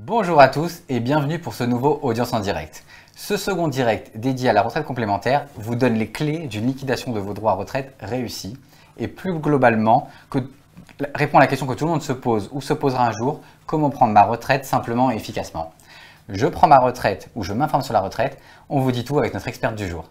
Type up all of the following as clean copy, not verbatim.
Bonjour à tous et bienvenue pour ce nouveau Audience en direct. Ce second direct dédié à la retraite complémentaire vous donne les clés d'une liquidation de vos droits à retraite réussie et plus globalement répond à la question que tout le monde se pose ou se posera un jour, comment prendre ma retraite simplement et efficacement. Je prends ma retraite ou je m'informe sur la retraite, on vous dit tout avec notre experte du jour.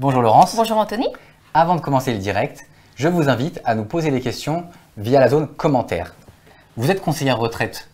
Bonjour Laurence. Bonjour Anthony. Avant de commencer le direct, je vous invite à nous poser des questions via la zone commentaires. Vous êtes conseillère retraite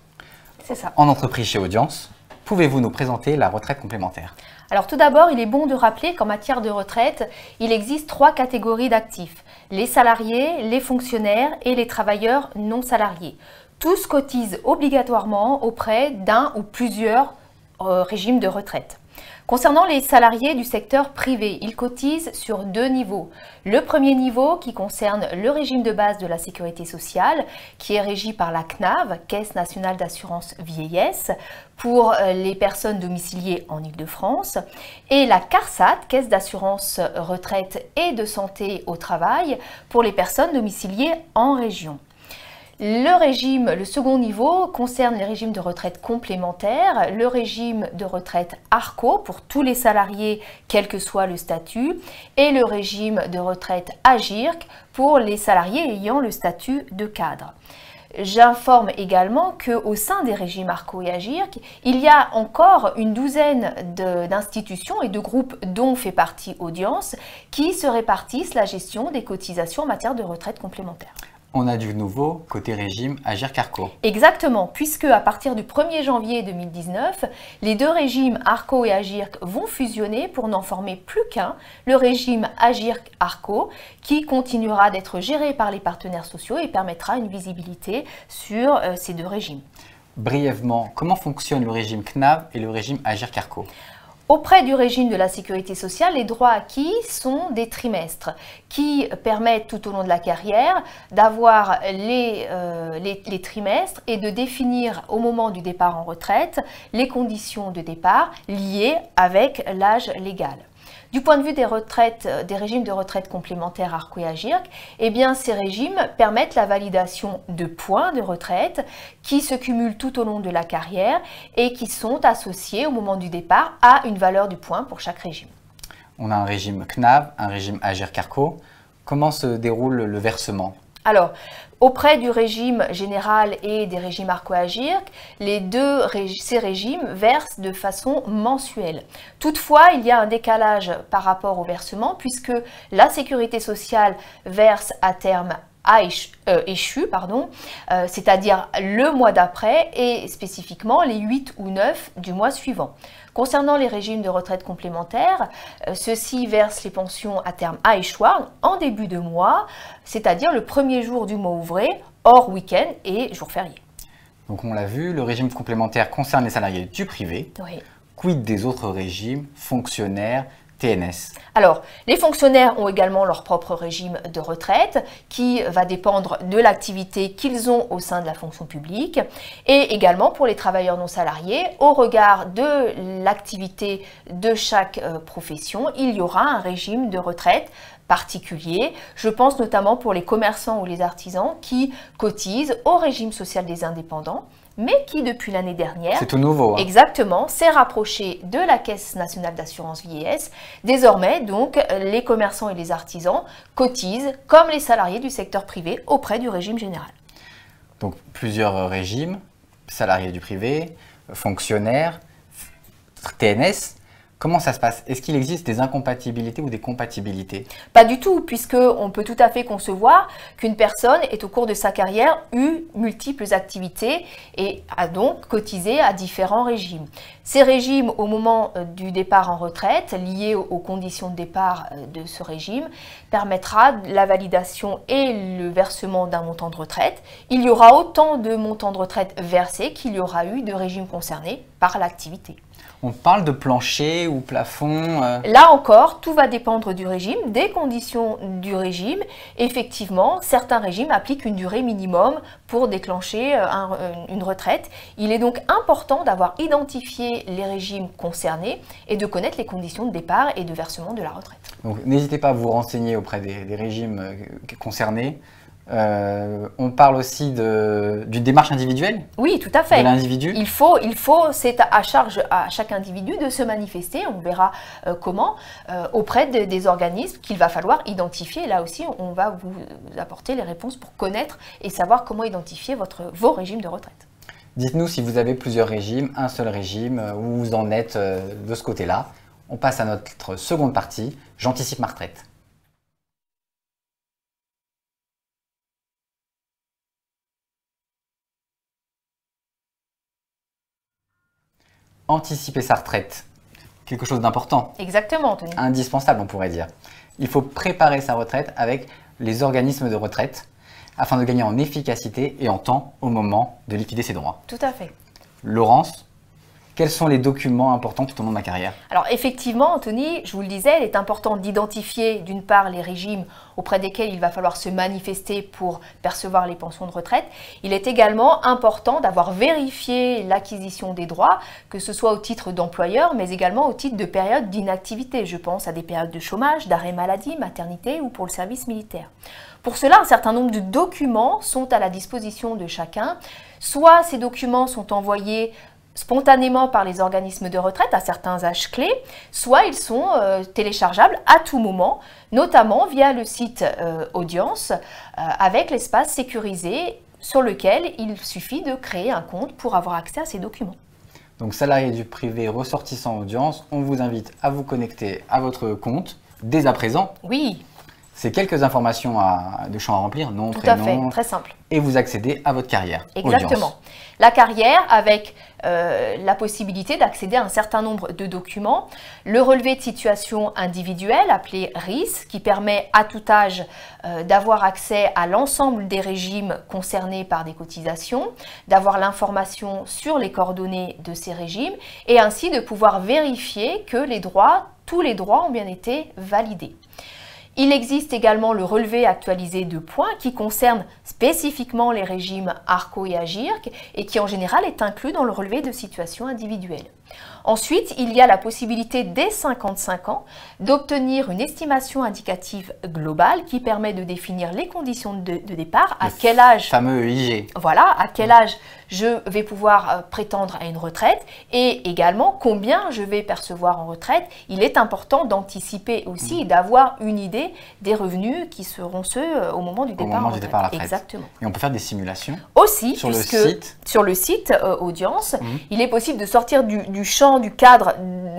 en entreprise chez Audience. Pouvez-vous nous présenter la retraite complémentaire? Alors tout d'abord, il est bon de rappeler qu'en matière de retraite, il existe 3 catégories d'actifs. Les salariés, les fonctionnaires et les travailleurs non salariés. Tous cotisent obligatoirement auprès d'un ou plusieurs régimes de retraite. Concernant les salariés du secteur privé, ils cotisent sur 2 niveaux. Le premier niveau qui concerne le régime de base de la sécurité sociale, qui est régi par la CNAV, Caisse nationale d'assurance vieillesse, pour les personnes domiciliées en Île-de-France, et la CARSAT, Caisse d'assurance retraite et de santé au travail, pour les personnes domiciliées en région. Le second niveau concerne les régimes de retraite complémentaires, le régime de retraite ARCO pour tous les salariés, quel que soit le statut, et le régime de retraite AGIRC pour les salariés ayant le statut de cadre. J'informe également qu'au sein des régimes ARCO et AGIRC, il y a encore une douzaine d'institutions et de groupes dont fait partie Audience qui se répartissent la gestion des cotisations en matière de retraite complémentaire. On a du nouveau côté régime AGIRC-ARCO. Exactement, puisque à partir du 1er janvier 2019, les 2 régimes ARCO et AGIRC vont fusionner pour n'en former plus qu'un, le régime AGIRC-ARCO, qui continuera d'être géré par les partenaires sociaux et permettra une visibilité sur ces 2 régimes. Brièvement, comment fonctionne le régime CNAV et le régime AGIRC-ARCO ? Auprès du régime de la sécurité sociale, les droits acquis sont des trimestres qui permettent tout au long de la carrière d'avoir les trimestres et de définir au moment du départ en retraite les conditions de départ liées avec l'âge légal. Du point de vue des régimes de retraite complémentaires ARCO et AGIRC, eh bien, ces régimes permettent la validation de points de retraite qui se cumulent tout au long de la carrière et qui sont associés au moment du départ à une valeur du point pour chaque régime. On a un régime CNAV, un régime AGIRC-ARCO. Comment se déroule le versement ? Alors, auprès du régime général et des régimes ARCO et AGIRC, ces régimes versent de façon mensuelle. Toutefois, il y a un décalage par rapport au versement puisque la sécurité sociale verse à terme échu, c'est-à-dire le mois d'après et spécifiquement les 8 ou 9 du mois suivant. Concernant les régimes de retraite complémentaire, ceux-ci versent les pensions à terme à échoir en début de mois, c'est-à-dire le premier jour du mois ouvré, hors week-end et jour férié. Donc on l'a vu, le régime complémentaire concerne les salariés du privé. Oui. Quid des autres régimes, fonctionnaires, TNS? Alors, les fonctionnaires ont également leur propre régime de retraite qui va dépendre de l'activité qu'ils ont au sein de la fonction publique et également pour les travailleurs non salariés, au regard de l'activité de chaque profession, il y aura un régime de retraite particulier. Je pense notamment pour les commerçants ou les artisans qui cotisent au régime social des indépendants, mais qui depuis l'année dernière, c'est tout nouveau, exactement, s'est rapproché de la Caisse nationale d'assurance vieillesse. Désormais, donc, les commerçants et les artisans cotisent comme les salariés du secteur privé auprès du régime général. Donc plusieurs régimes, salariés du privé, fonctionnaires, TNS. Comment ça se passe? Est-ce qu'il existe des incompatibilités ou des compatibilités? Pas du tout, puisqu'on peut tout à fait concevoir qu'une personne ait au cours de sa carrière eu multiples activités et a donc cotisé à différents régimes. Ces régimes, au moment du départ en retraite, liés aux conditions de départ de ce régime, permettra la validation et le versement d'un montant de retraite. Il y aura autant de montants de retraite versés qu'il y aura eu de régimes concernés par l'activité. On parle de plancher ou plafond Là encore, tout va dépendre du régime, des conditions du régime. Effectivement, certains régimes appliquent une durée minimum pour déclencher une retraite. Il est donc important d'avoir identifié les régimes concernés et de connaître les conditions de départ et de versement de la retraite. Donc n'hésitez pas à vous renseigner auprès des régimes concernés. On parle aussi d'une démarche individuelle Oui, tout à fait. de l'individu. C'est à charge à chaque individu de se manifester, on verra comment, auprès des organismes qu'il va falloir identifier. Là aussi, on va vous apporter les réponses pour connaître et savoir comment identifier vos régimes de retraite. Dites-nous si vous avez plusieurs régimes, un seul régime, où vous en êtes de ce côté-là. On passe à notre seconde partie, j'anticipe ma retraite. Anticiper sa retraite, quelque chose d'important, Exactement, Anthony. indispensable on pourrait dire. Il faut préparer sa retraite avec les organismes de retraite afin de gagner en efficacité et en temps au moment de liquider ses droits. Tout à fait. Laurence, quels sont les documents importants tout au long de ma carrière? Alors effectivement, Anthony, je vous le disais, il est important d'identifier d'une part les régimes auprès desquels il va falloir se manifester pour percevoir les pensions de retraite. Il est également important d'avoir vérifié l'acquisition des droits, que ce soit au titre d'employeur, mais également au titre de période d'inactivité. Je pense à des périodes de chômage, d'arrêt maladie, maternité ou pour le service militaire. Pour cela, un certain nombre de documents sont à la disposition de chacun. Soit ces documents sont envoyés spontanément par les organismes de retraite à certains âges clés, soit ils sont téléchargeables à tout moment, notamment via le site Audience, avec l'espace sécurisé sur lequel il suffit de créer un compte pour avoir accès à ces documents. Donc salariés du privé ressortissant Audience, on vous invite à vous connecter à votre compte dès à présent. Oui, C'est quelques informations de champs à remplir, nom, tout à fait, prénom, très simple. et vous accédez à votre carrière. Exactement. Audience. La carrière avec la possibilité d'accéder à un certain nombre de documents. Le relevé de situation individuelle, appelé RIS, qui permet à tout âge d'avoir accès à l'ensemble des régimes concernés par des cotisations, d'avoir l'information sur les coordonnées de ces régimes et ainsi de pouvoir vérifier que tous les droits ont bien été validés. Il existe également le relevé actualisé de points qui concerne spécifiquement les régimes ARCO et AGIRC et qui en général est inclus dans le relevé de situation individuelle. Ensuite, il y a la possibilité dès 55 ans d'obtenir une estimation indicative globale qui permet de définir les conditions de départ, à quel âge, Fameux EIG. voilà, à quel âge je vais pouvoir prétendre à une retraite et également combien je vais percevoir en retraite. Il est important d'anticiper aussi et d'avoir une idée des revenus qui seront ceux au moment du départ en retraite. À la retraite. Exactement. Et on peut faire des simulations Aussi, sur puisque le site. sur le site Audience, il est possible de sortir du champ du cadre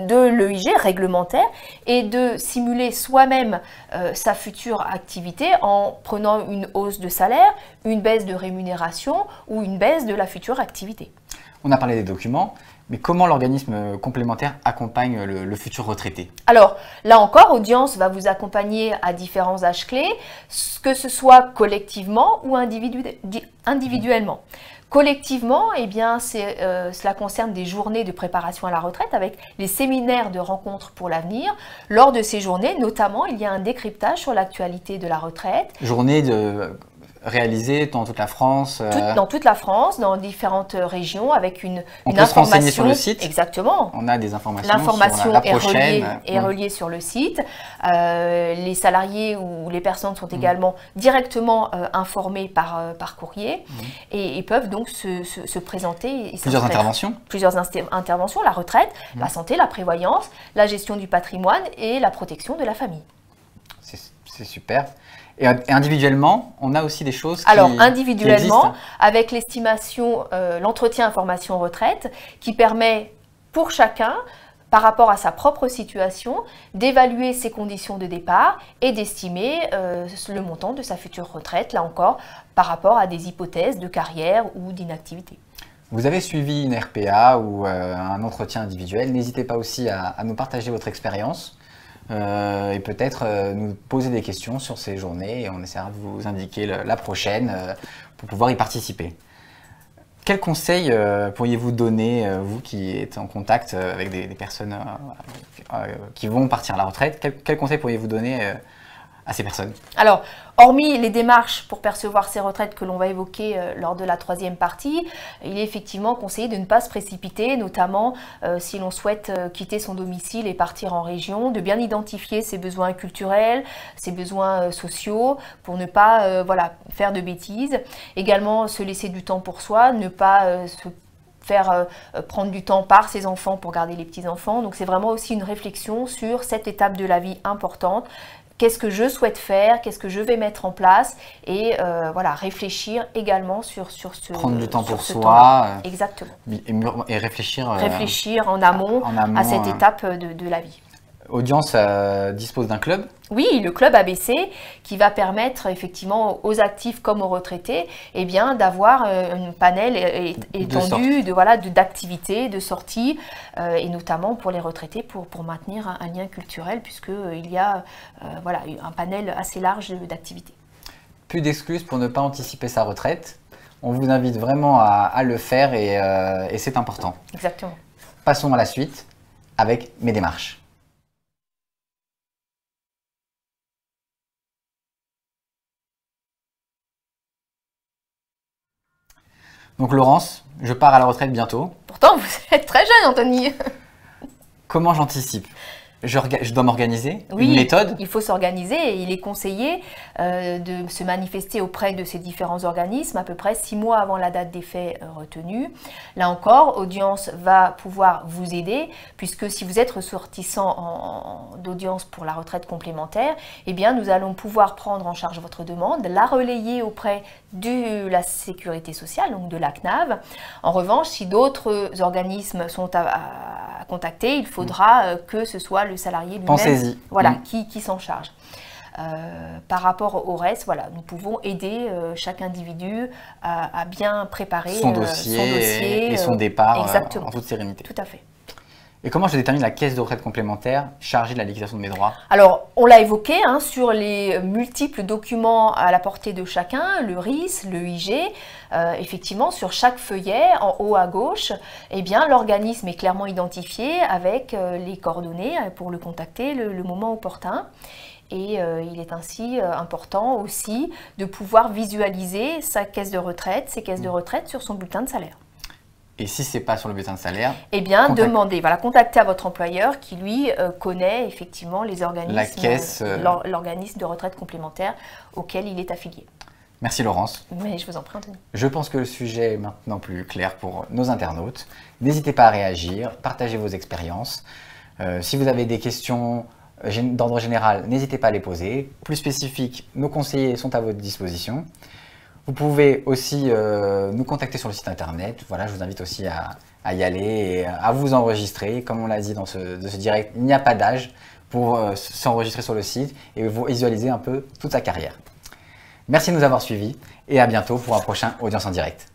de l'EIG réglementaire et de simuler soi-même sa future activité en prenant une hausse de salaire, une baisse de rémunération ou une baisse de la future activité. On a parlé des documents, mais comment l'organisme complémentaire accompagne le futur retraité? Alors, là encore, Audience va vous accompagner à différents âges clés, que ce soit collectivement ou individuellement. Collectivement, eh bien, cela concerne des journées de préparation à la retraite avec les séminaires de rencontres pour l'avenir. Lors de ces journées, notamment, il y a un décryptage sur l'actualité de la retraite. Journée réalisée dans toute la France. Dans toute la France, dans différentes régions, avec une On peut se information. renseigner sur le site. Exactement. On a des informations. L'information sur la est prochaine. reliée sur le site. Les salariés ou les personnes sont également directement informés par courrier et peuvent donc se présenter. Et Plusieurs interventions. Plusieurs interventions, la retraite, la santé, la prévoyance, la gestion du patrimoine et la protection de la famille. C'est super. Et individuellement, on a aussi des choses Alors, qui individuellement, existent. avec l'estimation, l'entretien information retraite, qui permet pour chacun, par rapport à sa propre situation, d'évaluer ses conditions de départ et d'estimer le montant de sa future retraite, là encore, par rapport à des hypothèses de carrière ou d'inactivité. Vous avez suivi une RPA ou un entretien individuel. N'hésitez pas aussi à nous partager votre expérience. Et peut-être nous poser des questions sur ces journées et on essaiera de vous indiquer la prochaine pour pouvoir y participer. Quels conseils pourriez-vous donner, vous qui êtes en contact avec des personnes qui vont partir à la retraite, quels conseils pourriez-vous donner à ces personnes? Alors, hormis les démarches pour percevoir ces retraites que l'on va évoquer lors de la troisième partie, il est effectivement conseillé de ne pas se précipiter, notamment si l'on souhaite quitter son domicile et partir en région, de bien identifier ses besoins culturels, ses besoins sociaux, pour ne pas faire de bêtises. Également, se laisser du temps pour soi, ne pas se faire prendre du temps par ses enfants pour garder les petits-enfants. Donc c'est vraiment aussi une réflexion sur cette étape de la vie importante. Qu'est-ce que je souhaite faire, qu'est-ce que je vais mettre en place et réfléchir également sur ce prendre du temps pour soi. Exactement. Et réfléchir. Réfléchir en amont à cette étape de la vie. Audience dispose d'un club? Oui, le club ABC qui va permettre effectivement aux actifs comme aux retraités d'avoir un panel étendu d'activités, de sorties et notamment pour les retraités pour maintenir un lien culturel puisqu'il y a un panel assez large d'activités. Plus d'excuses pour ne pas anticiper sa retraite. On vous invite vraiment à le faire et c'est important. Exactement. Passons à la suite avec mes démarches. Donc Laurence, je pars à la retraite bientôt. Pourtant, vous êtes très jeune, Anthony. Comment j'anticipe? Je dois m'organiser? Oui, une méthode? Il faut s'organiser et il est conseillé de se manifester auprès de ces différents organismes à peu près 6 mois avant la date des faits retenue. Là encore, Audience va pouvoir vous aider puisque si vous êtes ressortissant d'audience pour la retraite complémentaire, nous allons pouvoir prendre en charge votre demande, la relayer auprès de la sécurité sociale, donc de la CNAV. En revanche, si d'autres organismes sont à contacter, il faudra que ce soit le salarié lui-même qui s'en charge. Par rapport au reste, nous pouvons aider chaque individu à bien préparer son dossier et son départ en toute sérénité. Tout à fait. Et comment je détermine la caisse de retraite complémentaire chargée de la liquidation de mes droits? Alors, on l'a évoqué sur les multiples documents à la portée de chacun, le RIS, le IG. Effectivement, sur chaque feuillet, en haut à gauche, l'organisme est clairement identifié avec les coordonnées pour le contacter le moment opportun. Et il est ainsi important aussi de pouvoir visualiser sa caisse de retraite, ses caisses de retraite sur son bulletin de salaire. Et si ce n'est pas sur le bulletin de salaire, contactez à votre employeur qui, lui, connaît effectivement les organismes, l'organisme de retraite complémentaire auquel il est affilié. Merci Laurence. Mais je vous en prie, Anthony. Je pense que le sujet est maintenant plus clair pour nos internautes. N'hésitez pas à réagir, partagez vos expériences. Si vous avez des questions d'ordre général, n'hésitez pas à les poser. Plus spécifiques, nos conseillers sont à votre disposition. Vous pouvez aussi nous contacter sur le site internet. Voilà, je vous invite aussi à y aller et à vous enregistrer. Comme on l'a dit dans ce direct, il n'y a pas d'âge pour s'enregistrer sur le site et vous visualiser un peu toute sa carrière. Merci de nous avoir suivis et à bientôt pour un prochain Audience en direct.